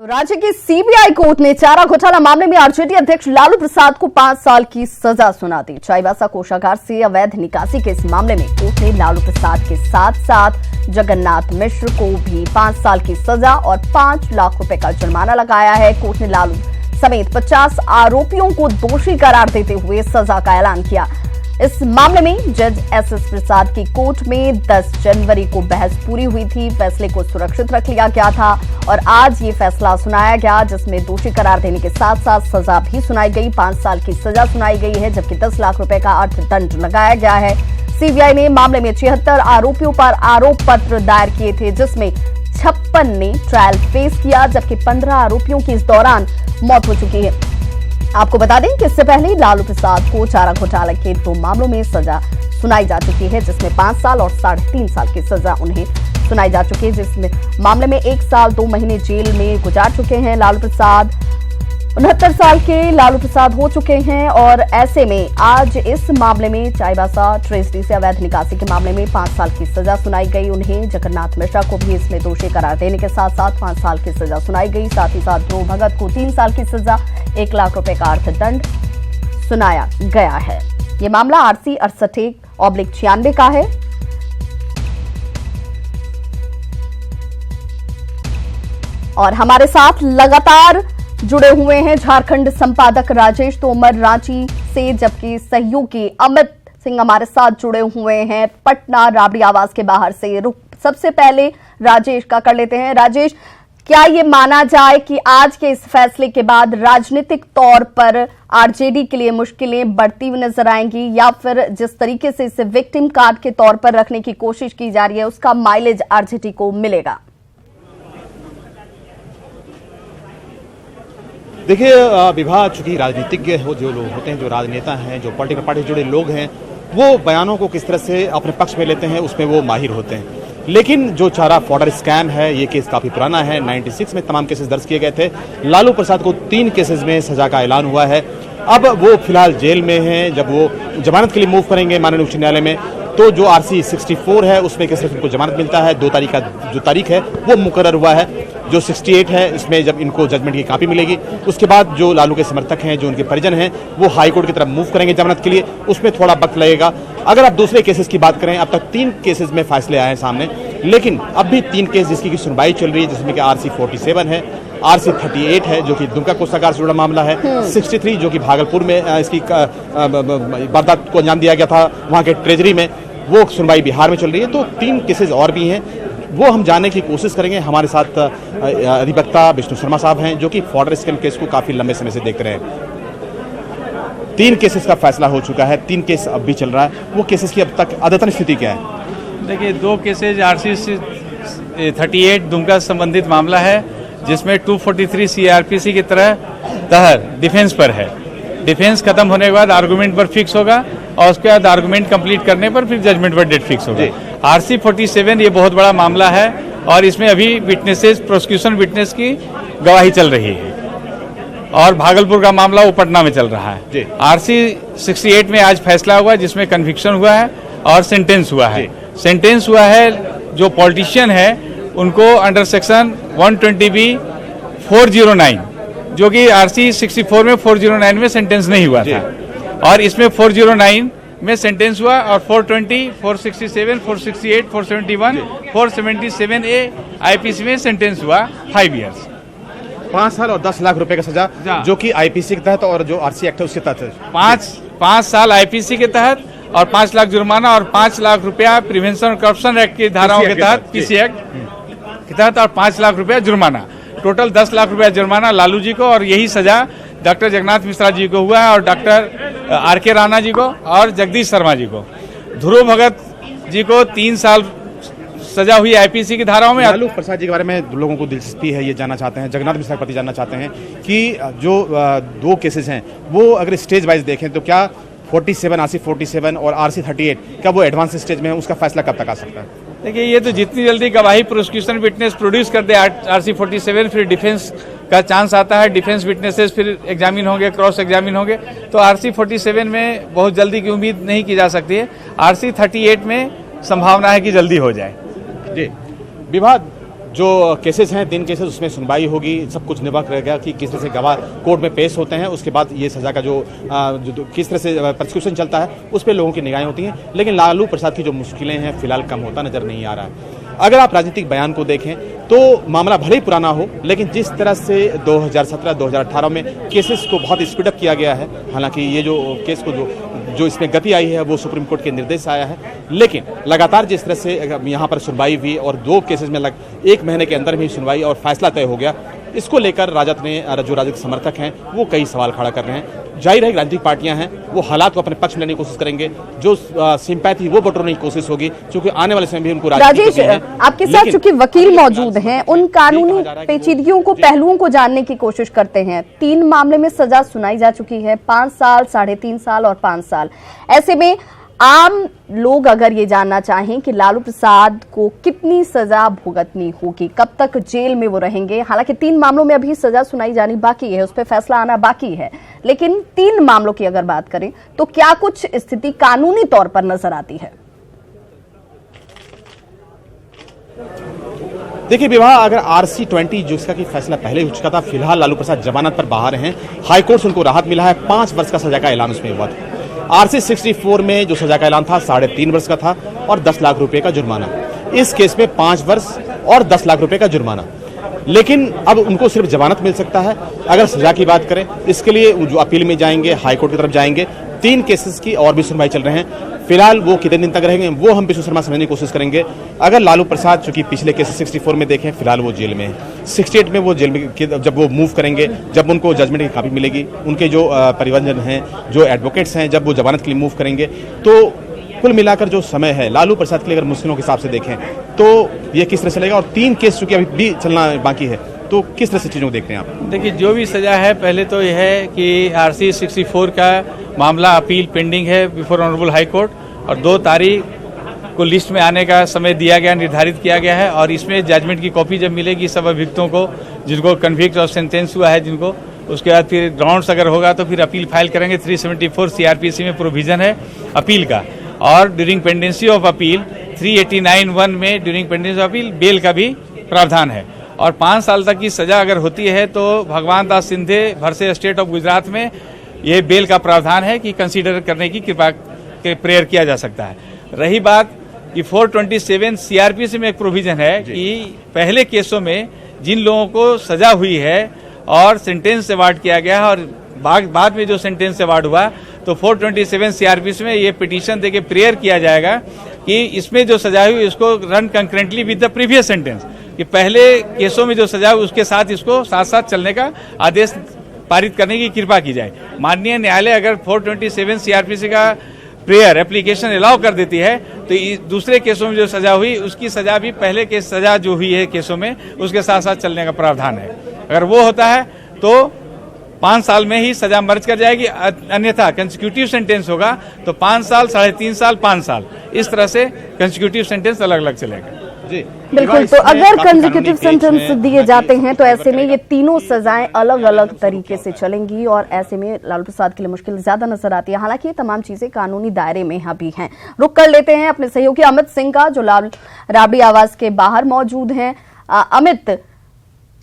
तो राज्य की सीबीआई कोर्ट ने चारा घोटाला मामले में आरजेडी अध्यक्ष लालू प्रसाद को 5 साल की सजा सुना दी। चाईबासा कोषागार से अवैध निकासी के इस मामले में कोर्ट ने लालू प्रसाद के साथ साथ जगन्नाथ मिश्र को भी 5 साल की सजा और 5 लाख रुपए का जुर्माना लगाया है। कोर्ट ने लालू समेत 50 आरोपियों को दोषी करार देते हुए सजा का ऐलान किया। इस मामले में जज एसएस प्रसाद की कोर्ट में 10 जनवरी को बहस पूरी हुई थी। फैसले को सुरक्षित रख लिया गया था और आज ये फैसला सुनाया गया, जिसमें दोषी करार देने के साथ साथ सजा भी सुनाई गई। 5 साल की सजा सुनाई गई है, जबकि 10 लाख रुपए का अर्थदंड लगाया गया है। सीबीआई ने मामले में 76 आरोपियों पर आरोप पत्र दायर किए थे, जिसमें 56 ने ट्रायल फेस किया, जबकि 15 आरोपियों की इस दौरान मौत हो चुकी है। आपको बता दें कि इससे पहले लालू प्रसाद को चारा घोटाला के 2 मामलों में सजा सुनाई जा चुकी है, जिसमें 5 साल और 3.5 साल की सजा उन्हें सुनाई जा चुकी है। जिसमें मामले में 1 साल 2 महीने जेल में गुजार चुके हैं लालू प्रसाद। 69 साल के लालू प्रसाद हो चुके हैं और ऐसे में आज इस मामले में चाईबासा ट्रेजरी से अवैध निकासी के मामले में 5 साल की सजा सुनाई गई उन्हें। जगन्नाथ मिश्रा को भी इसमें दोषी करार देने के साथ साथ 5 साल की सजा सुनाई गई। साथ ही साथ ध्रुव भगत को 3 साल की सजा 1 लाख रुपए का अर्थदंड सुनाया गया है। ये मामला RC 68/96 का है। और हमारे साथ लगातार जुड़े हुए हैं झारखंड संपादक राजेश तोमर रांची से, जबकि सहयोगी अमित सिंह हमारे साथ जुड़े हुए हैं पटना राबड़ी आवास के बाहर से। रुक सबसे पहले राजेश का कर लेते हैं। राजेश, क्या ये माना जाए कि आज के इस फैसले के बाद राजनीतिक तौर पर आरजेडी के लिए मुश्किलें बढ़ती हुई नजर आएंगी, या फिर जिस तरीके से इसे विक्टिम कार्ड के तौर पर रखने की कोशिश की जा रही है उसका माइलेज आरजेडी को मिलेगा? देखिए विवाह चूंकि राजनीतिज्ञ जो लोग होते हैं, जो राजनेता हैं, जो पॉलिटिकल पार्टी से जुड़े लोग हैं, वो बयानों को किस तरह से अपने पक्ष में लेते हैं उसमें वो माहिर होते हैं। लेकिन जो चारा फॉडर स्कैम है, ये केस काफी पुराना है। 96 में तमाम केसेस दर्ज किए गए थे। लालू प्रसाद को 3 केसेस में सजा का ऐलान हुआ है। अब वो फिलहाल जेल में हैं। जब वो जमानत के लिए मूव करेंगे माननीय उच्च न्यायालय में, तो जो RC 64 है उसमें कि सिर्फ इनको जमानत मिलता है। 2 तारीख का जो तारीख है वो मुकर्रर हुआ है। जो 68 है इसमें जब इनको जजमेंट की कॉपी मिलेगी, उसके बाद जो लालू के समर्थक हैं, जो उनके परिजन हैं, वो हाई कोर्ट की तरफ मूव करेंगे जमानत के लिए। उसमें थोड़ा वक्त लगेगा। अगर आप दूसरे केसेस की बात करें, अब तक 3 केसेस में फैसले आए हैं सामने, लेकिन अब भी 3 केस जिसकी सुनवाई चल रही है, जिसमें कि RC 47 है, RC 38 है जो कि दुमका कोषागार से जुड़ा मामला है, 63 जो कि भागलपुर में इसकी वारदात को अंजाम दिया गया था वहाँ के ट्रेजरी में, वो सुनवाई बिहार में चल रही है। तो 3 केसेस और भी हैं, वो हम जानने की कोशिश करेंगे। हमारे साथ अधिवक्ता विष्णु शर्मा साहब हैं, जो कि फॉडर स्कैम केस को काफी लंबे समय से देख रहे हैं। 3 केसेस का फैसला हो चुका है, 3 केस अब भी चल रहा है। वो केसेस की अब तक अद्यतन स्थिति क्या है? देखिए, 2 केसेज RC 38 दुमका से संबंधित मामला है, जिसमें 243 CRPC की तहत डिफेंस पर है। डिफेंस खत्म होने के बाद आर्गुमेंट पर फिक्स होगा और उसके बाद आर्गुमेंट कंप्लीट करने पर फिर जजमेंट पर डेट फिक्स होगा। RC 47 ये बहुत बड़ा मामला है और इसमें अभी विटनेसेस, प्रोसिक्यूशन विटनेस की गवाही चल रही है और भागलपुर का मामला वो पटना में चल रहा है। RC 68 में आज फैसला हुआ, जिसमें कन्विक्शन हुआ है और सेंटेंस हुआ है। सेंटेंस हुआ है, जो पॉलिटिशियन है उनको अंडर सेक्शन 120B 409, जो कि RC 64 में 409 में सेंटेंस नहीं हुआ था, और इसमें 409 में सेंटेंस हुआ और 420, 467, 468, 471, 477A IPC में सेंटेंस हुआ 5 ईयर्स, 5 साल और 10 लाख रुपए का सजा, जो कि IPC के तहत और जो RC एक्ट है उसके तहत 5 साल IPC के तहत और 5 लाख जुर्माना और 5 लाख रुपया प्रिवेंशन और करप्शन एक्ट की धाराओं के तहत, PC एक्ट के तहत, और 5 लाख रुपया जुर्माना। टोटल 10 लाख रुपया जुर्माना लालू जी को, और यही सजा डॉक्टर जगन्नाथ मिश्रा जी को हुआ है और डॉक्टर RK राणा जी को और जगदीश शर्मा जी को। ध्रुव भगत जी को 3 साल सजा हुई IPC की धाराओं में। लालू प्रसाद जी के बारे में लोगों को दिलचस्पी है, ये जानना चाहते हैं, जगन्नाथ मिश्रा के प्रति जानना चाहते हैं कि जो 2 केसेस हैं वो अगर स्टेज वाइज देखें तो क्या 47 RC 47 और RC 38 क्या वो एडवांस स्टेज में है, उसका फैसला कब तक आ सकता है? देखिए, ये तो जितनी जल्दी गवाही प्रोसिक्यूशन विटनेस प्रोड्यूस कर दे RC 47, फिर डिफेंस का चांस आता है, डिफेंस विटनेसेस फिर एग्जामिन होंगे, क्रॉस एग्जामिन होंगे, तो RC 47 में बहुत जल्दी की उम्मीद नहीं की जा सकती है। RC 38 में संभावना है कि जल्दी हो जाए। जी विवाद जो केसेस हैं 3 केसेस उसमें सुनवाई होगी, सब कुछ निर्भर करेगा कि किस तरह से गवाह कोर्ट में पेश होते हैं। उसके बाद ये सजा का जो किस तरह से प्रोसिक्यूशन चलता है उस पर लोगों की निगाहें होती हैं। लेकिन लालू प्रसाद की जो मुश्किलें हैं फिलहाल कम होता नजर नहीं आ रहा है। अगर आप राजनीतिक बयान को देखें तो मामला भले ही पुराना हो, लेकिन जिस तरह से 2017-2018 में केसेस को बहुत स्पीडअप किया गया है, हालांकि ये जो केस को जो इसमें गति आई है वो सुप्रीम कोर्ट के निर्देश आया है, लेकिन लगातार जिस तरह से यहाँ पर सुनवाई हुई और 2 केसेस में 1 महीने के अंदर भी सुनवाई और फैसला तय हो गया, इसको लेकर राजद ने जो राजनीतिक समर्थक हैं वो कई सवाल खड़ा कर रहे हैं। जाहिर है राजनीतिक पार्टियां हैं वो हालात को अपने पक्ष में लेने की कोशिश करेंगे, जो सिंपैथी वो बटोरने की कोशिश होगी, क्योंकि आने वाले समय भी उनको राजेश आपके साथ चूंकि वकील मौजूद हैं, उन कानूनी पेचीदगियों को पहलुओं को जानने की कोशिश करते हैं। 3 मामले में सजा सुनाई जा चुकी है, 5 साल, 3.5 साल और 5 साल। ऐसे में आम लोग अगर ये जानना चाहें कि लालू प्रसाद को कितनी सजा भुगतनी होगी, कब तक जेल में वो रहेंगे, हालांकि 3 मामलों में अभी सजा सुनाई जानी बाकी है, उस पर फैसला आना बाकी है, लेकिन 3 मामलों की अगर बात करें तो क्या कुछ स्थिति कानूनी तौर पर नजर आती है? देखिए विवाह, अगर RC20 जिसका कि फैसला पहले हो चुका था, फिलहाल लालू प्रसाद जमानत पर बाहर हैं, हाईकोर्ट से उनको राहत मिला है, 5 वर्ष का सजा का ऐलान उसमें हुआ था। RC64 में जो सजा का ऐलान था 3.5 वर्ष का था और 10 लाख रुपए का जुर्माना। इस केस में 5 वर्ष और 10 लाख रुपए का जुर्माना, लेकिन अब उनको सिर्फ जमानत मिल सकता है। अगर सजा की बात करें, इसके लिए जो अपील में जाएंगे, हाईकोर्ट की तरफ जाएंगे। 3 केसेस की और भी सुनवाई चल रहे हैं। फिलहाल वो कितने दिन तक रहेंगे वो हम विष्णु शर्मा समझने की कोशिश करेंगे। अगर लालू प्रसाद चूंकि पिछले केस 64 में देखें, फिलहाल वो जेल में है। 68 में वो जेल में जब वो मूव करेंगे, जब उनको जजमेंट की कापी मिलेगी, उनके जो परिवहन हैं, जो एडवोकेट्स हैं, जब वो जमानत के लिए मूव करेंगे, तो कुल मिलाकर जो समय है लालू प्रसाद के लिए अगर मुस्लिमों के हिसाब से देखें तो ये किस तरह से चलेगा। और 3 केस चूंकि अभी भी चलना बाकी है, तो किस तरह से चीजों को देखते हैं आप? देखिए, जो भी सजा है, पहले तो यह है कि RC64 का मामला अपील पेंडिंग है बिफोर ऑनरेबल हाई कोर्ट, और 2 तारीख को लिस्ट में आने का समय दिया गया, निर्धारित किया गया है। और इसमें जजमेंट की कॉपी जब मिलेगी सब अभियुक्तों को, जिनको कन्विक्ट और सेंटेंस हुआ है जिनको, उसके बाद फिर ग्राउंड्स अगर होगा तो फिर अपील फाइल करेंगे। 374 CRPC में प्रोविजन है अपील का, और ड्यूरिंग पेंडेंसी ऑफ अपील 389(1) में during pendency of appeal bail का भी प्रावधान है। और 5 साल तक की सजा अगर होती है तो Bhagwan Das Sindhe versus state of Gujarat में ये बेल का प्रावधान है कि कंसीडर करने की कृपा के प्रेयर किया जा सकता है। रही बात कि 427 CRPC में एक प्रोविजन है कि पहले केसों में जिन लोगों को सजा हुई है और सेंटेंस अवार्ड किया गया है, और बाद में जो सेंटेंस अवार्ड हुआ, तो 427 CRPC में ये पिटीशन देके प्रेयर किया जाएगा कि इसमें जो सजा हुई इसको run concurrently with the previous sentence, कि पहले केसों में जो सजा हुई उसके साथ इसको साथ साथ चलने का आदेश पारित करने की कृपा की जाए। माननीय न्यायालय अगर 427 CRPC का प्रेयर एप्लीकेशन अलाउ कर देती है तो दूसरे केसों में जो सजा हुई उसकी सजा भी पहले के सजा जो हुई है केसों में उसके साथ साथ चलने का प्रावधान है। अगर वो होता है तो 5 साल में ही सजा मर्ज कर जाएगी, अन्यथा कंसेक्यूटिव सेंटेंस होगा तो 5 साल, 3.5 साल, 5 साल, इस तरह से कंसेक्यूटिव सेंटेंस अलग अलग चलेगा। जी बिल्कुल। तो अगर कंसेक्यूटिव सेंटेंस दिए जाते हैं तो ऐसे में ये तीनों सजाएं अलग अलग तरीके से चलेंगी, और ऐसे में लालू प्रसाद के लिए मुश्किल ज्यादा नजर आती है। हालांकि ये तमाम चीजें कानूनी दायरे में यहाँ भी हैं। रुक कर लेते हैं अपने सहयोगी अमित सिंह का, जो लाल राबड़ी आवास के बाहर मौजूद हैं। अमित,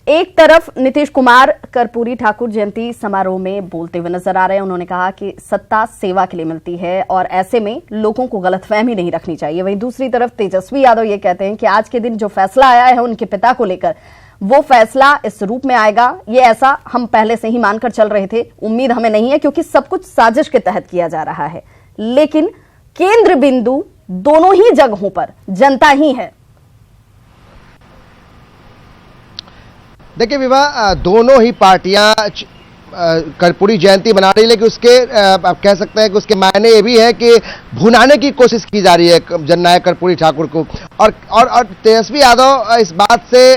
एक तरफ नीतीश कुमार कर्पूरी ठाकुर जयंती समारोह में बोलते हुए नजर आ रहे हैं। उन्होंने कहा कि सत्ता सेवा के लिए मिलती है और ऐसे में लोगों को गलतफहमी नहीं रखनी चाहिए। वहीं दूसरी तरफ तेजस्वी यादव ये कहते हैं कि आज के दिन जो फैसला आया है उनके पिता को लेकर, वो फैसला इस रूप में आएगा, ये ऐसा हम पहले से ही मानकर चल रहे थे, उम्मीद हमें नहीं है क्योंकि सब कुछ साजिश के तहत किया जा रहा है। लेकिन केंद्र बिंदु दोनों ही जगहों पर जनता ही है। देखिए विवाह, दोनों ही पार्टियां कर्पूरी जयंती मना रही है, लेकिन उसके आप कह सकते हैं कि उसके मायने ये भी है कि भुनाने की कोशिश की जा रही है जननायक कर्पूरी ठाकुर को। और तेजस्वी यादव इस बात से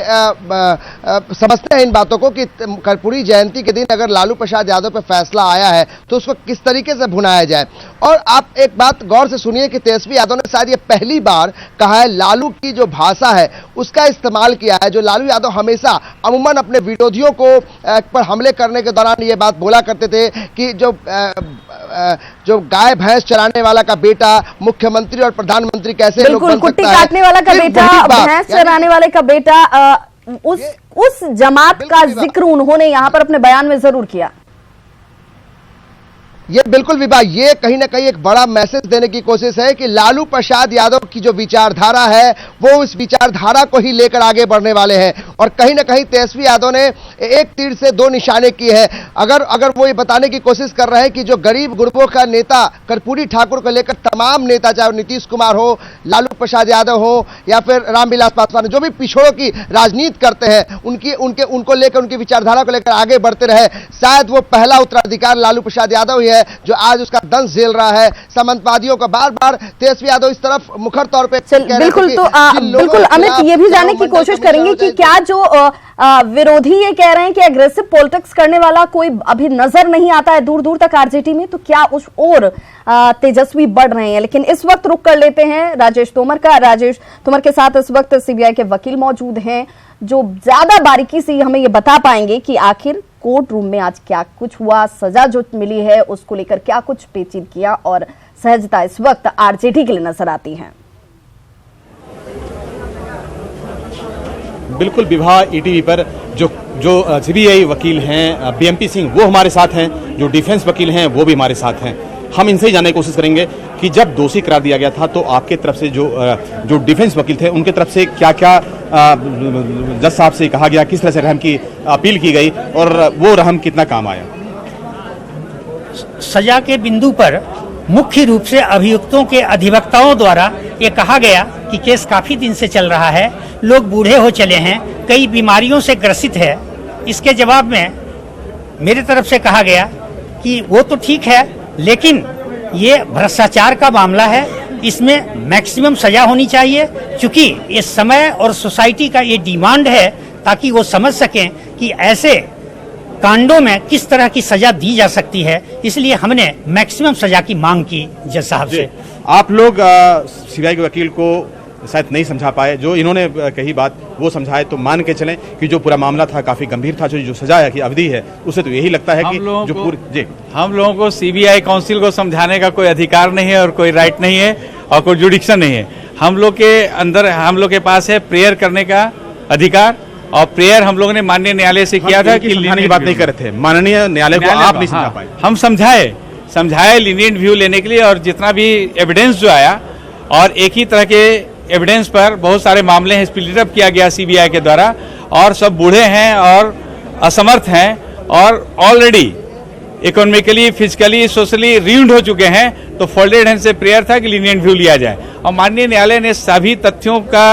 समझते हैं इन बातों को कि कर्पूरी जयंती के दिन अगर लालू प्रसाद यादव पर फैसला आया है तो उसको किस तरीके से भुनाया जाए। और आप एक बात गौर से सुनिए कि तेजस्वी यादव ने शायद ये पहली बार कहा है, लालू की जो भाषा है उसका इस्तेमाल किया है, जो लालू यादव हमेशा अमूमन अपने विरोधियों को पर हमले करने के दौरान ये बात बोला करते थे कि जो गाय भैंस चराने वाला का बेटा मुख्यमंत्री और प्रधानमंत्री कैसे लोग बन कुट्टी सकता है। काटने वाला का फिर बेटा, वही बात, भैंस चराने वाले का बेटा, उस जमात का जिक्र उन्होंने यहां पर अपने बयान में जरूर किया। ये बिल्कुल विवाह, ये कहीं ना कहीं एक बड़ा मैसेज देने की कोशिश है कि लालू प्रसाद यादव की जो विचारधारा है वो उस विचारधारा को ही लेकर आगे बढ़ने वाले हैं। और कहीं ना कहीं तेजस्वी यादव ने एक तीर से दो निशाने किए हैं। अगर वो ये बताने की कोशिश कर रहे हैं कि जो गरीब गुरबों का नेता कर्पूरी ठाकुर को लेकर तमाम नेता, चाहे नीतीश कुमार हो, लालू प्रसाद यादव हो या फिर रामविलास पासवान, जो भी पिछड़ों की राजनीति करते हैं, उनको लेकर, उनकी विचारधारा को लेकर आगे बढ़ते रहे। शायद वो पहला उत्तराधिकार लालू प्रसाद यादव ही है जो आज उसका दंश झेल रहा है। सामंतवादियों का बार बार तेजस्वी यादव इस तरफ मुखर तौर पे बिल्कुल, तो बिल्कुल अमित, ये भी जानने की कोशिश करेंगे कि क्या जो विरोधी ये कह रहे हैं कि एग्रेसिव पॉलिटिक्स करने वाला कोई अभी नजर नहीं आता है दूर दूर तक आरजेडी में, तो क्या उस ओर तेजस्वी बढ़ रहे हैं। लेकिन इस वक्त रुक कर लेते हैं राजेश तोमर का। राजेश तोमर के साथ इस वक्त सीबीआई के वकील मौजूद हैं जो ज्यादा बारीकी से हमें ये बता पाएंगे कि आखिर कोर्ट रूम में आज क्या कुछ हुआ, सजा जो मिली है उसको लेकर क्या कुछ पेचीदगियां और सहजता इस वक्त आरजेडी के लिए नजर आती है। बिल्कुल विवाह, ईटीवी पर जो सीबीआई वकील हैं बीएमपी सिंह, वो हमारे साथ हैं, जो डिफेंस वकील हैं वो भी हमारे साथ हैं। हम इनसे ही जानने की कोशिश करेंगे कि जब दोषी करार दिया गया था तो आपके तरफ से जो डिफेंस वकील थे उनके तरफ से क्या क्या जज साहब से कहा गया, किस तरह से रहम की अपील की गई और वो रहम कितना काम आया। सजा के बिंदु पर मुख्य रूप से अभियुक्तों के अधिवक्ताओं द्वारा ये कहा गया कि केस काफी दिन से चल रहा है, लोग बूढ़े हो चले हैं, कई बीमारियों से ग्रसित है। इसके जवाब में मेरे तरफ से कहा गया कि वो तो ठीक है, लेकिन ये भ्रष्टाचार का मामला है, इसमें मैक्सिमम सजा होनी चाहिए, क्योंकि ये समय और सोसाइटी का ये डिमांड है ताकि वो समझ सकें कि ऐसे कांडों में किस तरह की सजा दी जा सकती है। इसलिए हमने मैक्सिमम सजा की मांग की जज साहब से। आप लोग सीबीआई के वकील को शायद नहीं समझा पाए, जो इन्होंने कही बात वो समझाए, तो मान के चलें कि जो पूरा मामला था काफी गंभीर था, जो सजा की अवधि है उससे तो यही लगता है कि जो पूरी जी हम लोगों को सीबीआई काउंसिल को समझाने का कोई अधिकार नहीं है और कोई राइट नहीं है और कोई जुडिक्शन नहीं है। हम लोग के अंदर, हम लोग के पास है प्रेयर करने का अधिकार, और प्रेयर हम लोगों ने माननीय न्यायालय से किया था कि समझाने की बात नहीं कर रहे थे, माननीय न्यायालय को आप नहीं समझा पाए। हम समझाए लीनियंट व्यू लेने के लिए, और जितना भी एविडेंस जो आया, और एक ही तरह के एविडेंस पर बहुत सारे मामले हैं स्प्लिट अप किया गया सीबीआई के द्वारा, और सब बूढ़े हैं और असमर्थ हैं और ऑलरेडी इकोनॉमिकली, फिजिकली, सोशली रीउंड हो चुके हैं। तो फोल्डेड हैंड से प्रेयर था कि लीनियंट व्यू लिया जाए, और माननीय न्यायालय ने सभी तथ्यों का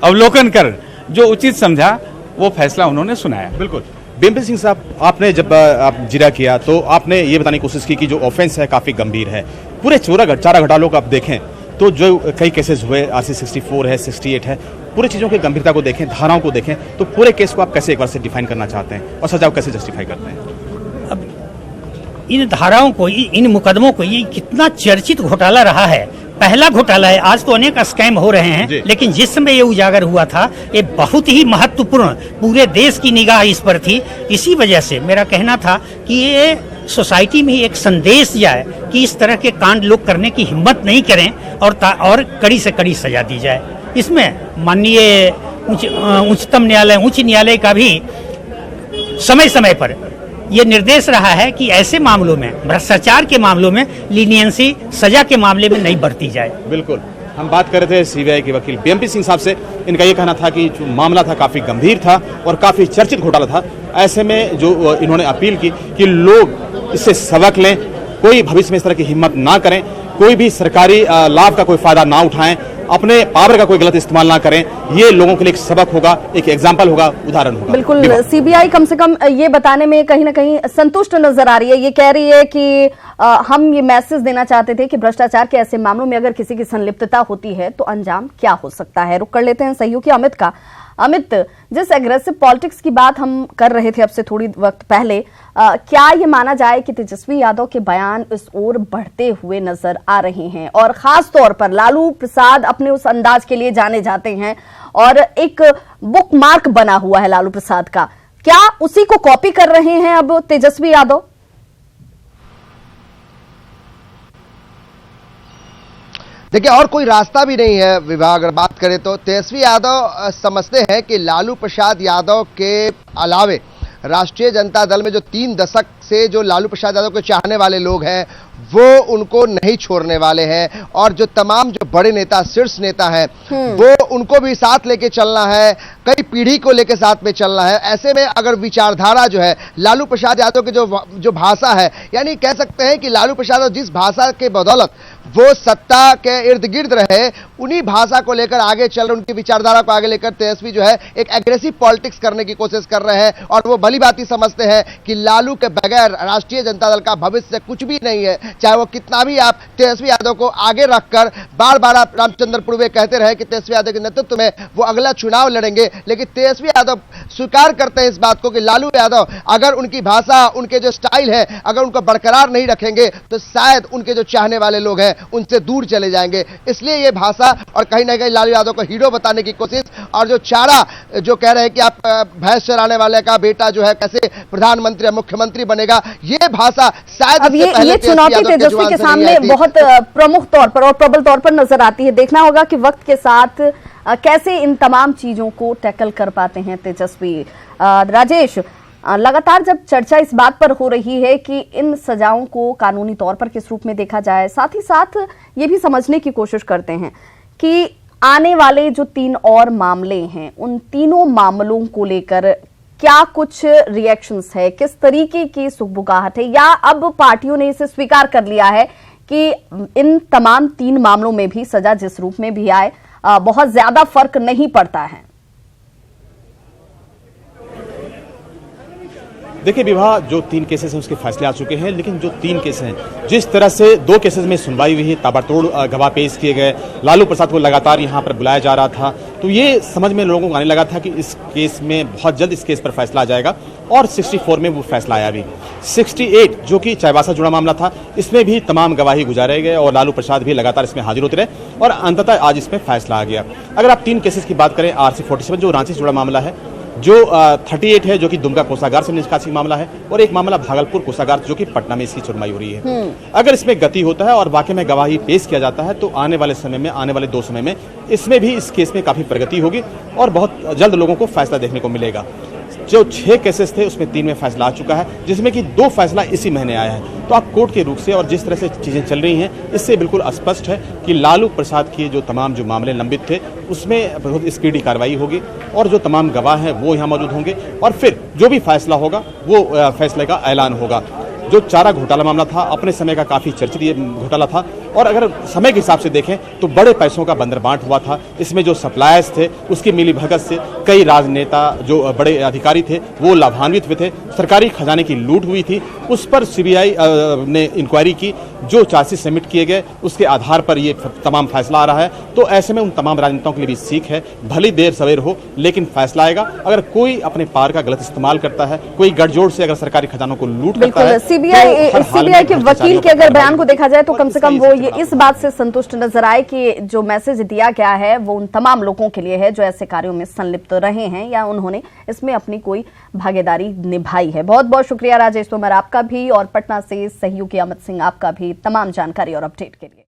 अवलोकन कर जो उचित समझा वो फैसला उन्होंने सुनाया। बिल्कुल। बीएमपी सिंह साहब, आपने जब आप जिरा किया तो आपने ये बताने की कोशिश की कि जो ऑफेंस है काफी गंभीर है। पूरे चारा घोटालों को आप देखें तो जो कई केसेस हुए, RC 64 है, 68 है, पूरी चीजों की गंभीरता को देखें, धाराओं को देखें, तो पूरे केस को आप कैसे एक बार से डिफाइन करना चाहते हैं और सजा को कैसे जस्टिफाई करते हैं। अब इन धाराओं को, इन मुकदमों को, ये कितना चर्चित घोटाला रहा है, पहला घोटाला है। आज तो अनेक स्कैम हो रहे हैं, लेकिन जिस समय ये उजागर हुआ था ये बहुत ही महत्वपूर्ण, पूरे देश की निगाह इस पर थी। इसी वजह से मेरा कहना था कि ये सोसाइटी में एक संदेश जाए कि इस तरह के कांड लोग करने की हिम्मत नहीं करें, और कड़ी से कड़ी सजा दी जाए। इसमें माननीय उच्चतम न्यायालय, उच्च न्यायालय का भी समय समय पर ये निर्देश रहा है कि ऐसे मामलों में, भ्रष्टाचार के मामलों में लीनियंसी, सजा के मामले में नहीं बरती जाए। बिल्कुल। हम बात कर रहे थे सीबीआई के वकील बीएमपी सिंह साहब से। इनका ये कहना था कि जो मामला था काफी गंभीर था और काफी चर्चित घोटाला था। ऐसे में जो इन्होंने अपील की कि लोग इससे सबक लें, कोई भविष्य में इस तरह की हिम्मत ना करें, कोई भी सरकारी लाभ का कोई फायदा ना उठाएं, अपने पावर का कोई गलत इस्तेमाल ना करें। ये लोगों के लिए एक सबक होगा, एक एग्जाम्पल होगा, उदाहरण होगा। बिल्कुल। सीबीआई कम से कम ये बताने में कहीं ना कहीं संतुष्ट नजर आ रही है। ये कह रही है कि हम ये मैसेज देना चाहते थे कि भ्रष्टाचार के ऐसे मामलों में अगर किसी की संलिप्तता होती है तो अंजाम क्या हो सकता है। रुक कर लेते हैं सहयोगी अमित का। अमित, जिस एग्रेसिव पॉलिटिक्स की बात हम कर रहे थे अब से थोड़ी वक्त पहले, क्या ये माना जाए कि तेजस्वी यादव के बयान इस ओर बढ़ते हुए नजर आ रहे हैं, और खास तौर पर लालू प्रसाद अपने उस अंदाज के लिए जाने जाते हैं और एक बुक मार्क बना हुआ है लालू प्रसाद का। क्या उसी को कॉपी कर रहे हैं अब तेजस्वी यादव? देखिए, और कोई रास्ता भी नहीं है विभाग। अगर बात करें तो तेजस्वी यादव समझते हैं कि लालू प्रसाद यादव के अलावे राष्ट्रीय जनता दल में जो 3 दशक से जो लालू प्रसाद यादव को चाहने वाले लोग हैं वो उनको नहीं छोड़ने वाले हैं, और जो तमाम जो बड़े नेता, शीर्ष नेता हैं, वो उनको भी साथ लेके चलना है, कई पीढ़ी को लेके साथ में चलना है। ऐसे में अगर विचारधारा जो है लालू प्रसाद यादव की जो भाषा है, यानी कह सकते हैं कि लालू प्रसाद यादव जिस भाषा के बदौलत वो सत्ता के इर्द गिर्द रहे, उन्हीं भाषा को लेकर आगे चल रहे, उनकी विचारधारा को आगे लेकर तेजस्वी जो है एक एग्रेसिव पॉलिटिक्स करने की कोशिश कर रहे हैं, और वो भली भांति समझते हैं कि लालू के बगैर राष्ट्रीय जनता दल का भविष्य कुछ भी नहीं है। चाहे वो कितना भी आप तेजस्वी यादव को आगे रखकर बार बार आप रामचंद्र पूर्वे कहते रहे कि तेजस्वी यादव के नेतृत्व में वो अगला चुनाव लड़ेंगे, लेकिन तेजस्वी यादव स्वीकार करते हैं इस बात को कि लालू यादव अगर उनकी भाषा, उनके जो स्टाइल है, अगर उनको बरकरार नहीं रखेंगे तो शायद उनके जो चाहने वाले लोग हैं उनसे दूर चले जाएंगे। इसलिए ये भाषा, और कहीं ना कहीं लालू यादव को हीरो बताने की कोशिश, और जो चारा जो कह रहे हैं कि आप भैंस चराने वाले का बेटा जो है कैसे प्रधानमंत्री मुख्यमंत्री बनेगा, ये भाषा शायद अब ये चुनौती तेजस्वी के सामने बहुत प्रमुख तौर पर और प्रबल तौर पर नजर आती है। देखना होगा कि वक्त के साथ कैसे इन तमाम चीजों को टैकल कर पाते हैं तेजस्वी। राजेश, लगातार जब चर्चा इस बात पर हो रही है कि इन सजाओं को कानूनी तौर पर किस रूप में देखा जाए, साथ ही साथ ये भी समझने की कोशिश करते हैं कि आने वाले जो 3 और मामले हैं, उन तीनों मामलों को लेकर क्या कुछ रिएक्शंस है, किस तरीके की सुगबुगाहट है, या अब पार्टियों ने इसे स्वीकार कर लिया है कि इन तमाम 3 मामलों में भी सजा जिस रूप में भी आए बहुत ज्यादा फर्क नहीं पड़ता है? देखिए विवाह, जो 3 केसेस हैं उसके फैसले आ चुके हैं, लेकिन जो 3 केस हैं, जिस तरह से 2 केसेस में सुनवाई हुई है, ताबड़तोड़ गवाह पेश किए गए, लालू प्रसाद को लगातार यहाँ पर बुलाया जा रहा था, तो ये समझ में लोगों को आने लगा था कि इस केस में बहुत जल्द इस केस पर फैसला आ जाएगा, और 64 में वो फैसला आया भी। 68 जो कि चाईबासा जुड़ा मामला था, इसमें भी तमाम गवाही गुजारे गए और लालू प्रसाद भी लगातार इसमें हाजिर होते रहे, और अंततः आज इसमें फैसला आ गया। अगर आप 3 केसेस की बात करें, RC 47 जो रांची से जुड़ा मामला है, जो 38 है जो कि दुमका कोषागार से निष्कासित मामला है, और एक मामला भागलपुर कोषागार जो कि पटना में इसकी सुनवाई हो रही है। अगर इसमें गति होता है और वाकई में गवाही पेश किया जाता है तो आने वाले समय में, आने वाले 2 समय में इसमें भी, इस केस में काफी प्रगति होगी और बहुत जल्द लोगों को फैसला देखने को मिलेगा। जो 6 केसेस थे उसमें 3 में फैसला आ चुका है, जिसमें कि 2 फैसला इसी महीने आया है। तो आप कोर्ट के रुख से और जिस तरह से चीजें चल रही हैं, इससे बिल्कुल स्पष्ट है कि लालू प्रसाद के जो तमाम जो मामले लंबित थे उसमें बहुत स्पीडी कार्रवाई होगी, और जो तमाम गवाह हैं वो यहाँ मौजूद होंगे, और फिर जो भी फैसला होगा वो फैसले का ऐलान होगा। जो चारा घोटाला मामला था, अपने समय का काफी चर्चित ये घोटाला था, और अगर समय के हिसाब से देखें तो बड़े पैसों का बंदरबांट हुआ था। इसमें जो सप्लायर्स थे उसकी मिलीभगत से कई राजनेता, जो बड़े अधिकारी थे, वो लाभान्वित हुए थे। सरकारी खजाने की लूट हुई थी, उस पर CBI ने इंक्वायरी की, जो चार्जशीट सबमिट किए गए उसके आधार पर ये तमाम फैसला आ रहा है। तो ऐसे में उन तमाम राजनेताओं के लिए भी सीख है, भली देर सवेर हो लेकिन फैसला आएगा। अगर कोई अपने पावर का गलत इस्तेमाल करता है, कोई गठजोड़ से अगर सरकारी खजानों को लूट करता है, CBI के वकील के अगर बयान को देखा जाए तो कम से कम वो ये इस बात से संतुष्ट नजर आए कि जो मैसेज दिया गया है वो उन तमाम लोगों के लिए है जो ऐसे कार्यों में संलिप्त रहे हैं या उन्होंने इसमें अपनी कोई भागीदारी निभाई है। बहुत बहुत शुक्रिया राजेश तोमर आपका भी, और पटना से सहयोगी अमित सिंह आपका भी, तमाम जानकारी और अपडेट के लिए।